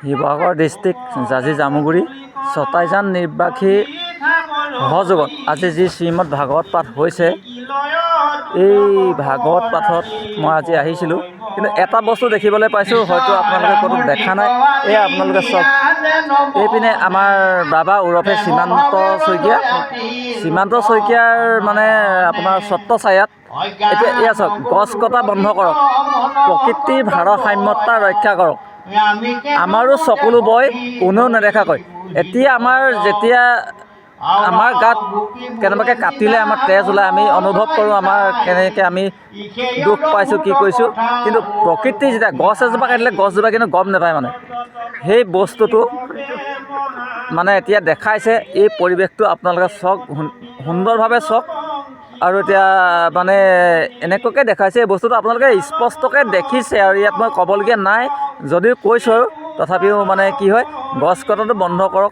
Sivasagar district জাজি Jamuguri ছটাইজান নিৰ্বাসী সহযোগত আজি যি শ্ৰীমদ ভাগৱত পাঠ হৈছে, এই ভাগৱত পাঠত মই আজি আহিছিলোঁ। কিন্তু এটা বস্তু দেখিবলৈ পাইছোঁ, হয়তো আপোনালোকে ক'তো দেখা নাই। এয়া আপোনালোকে চাওক, এইপিনে আমাৰ বাবা ওৰফে সীমান্ত শইকীয়াৰ মানে আপোনাৰ ছত্ৰছায়াত এতিয়া এয়া চাওক, গছ কটা বন্ধ কৰক, প্ৰকৃতিৰ ভাৰসাম্যতা ৰক্ষা কৰক। আমাৰো চকুলো বয় কোনেও নেদেখাকৈ। এতিয়া যেতিয়া আমাৰ গাত কেনেবাকৈ কাটিলে আমাৰ তেজ ওলায়, আমি অনুভৱ কৰোঁ আমাৰ কেনেকৈ আমি দুখ পাইছোঁ, কি কৰিছোঁ। কিন্তু প্ৰকৃতি যেতিয়া গছ এজোপা কাটিলে গছজোপা কিন্তু গম নাপায়, মানে সেই বস্তুটো মানে এতিয়া দেখাইছে। এই পৰিৱেশটো আপোনালোকে চাওক, সুন্দৰভাৱে চাওক। আৰু এতিয়া মানে এনেকুৱাকৈ দেখাইছে, এই বস্তুটো আপোনালোকে স্পষ্টকৈ দেখিছে। আৰু ইয়াত মই ক'বলগীয়া নাই, যদিও কৈছোঁ আৰু তথাপিও মানে কি হয়, গছ কটাটো বন্ধ কৰক।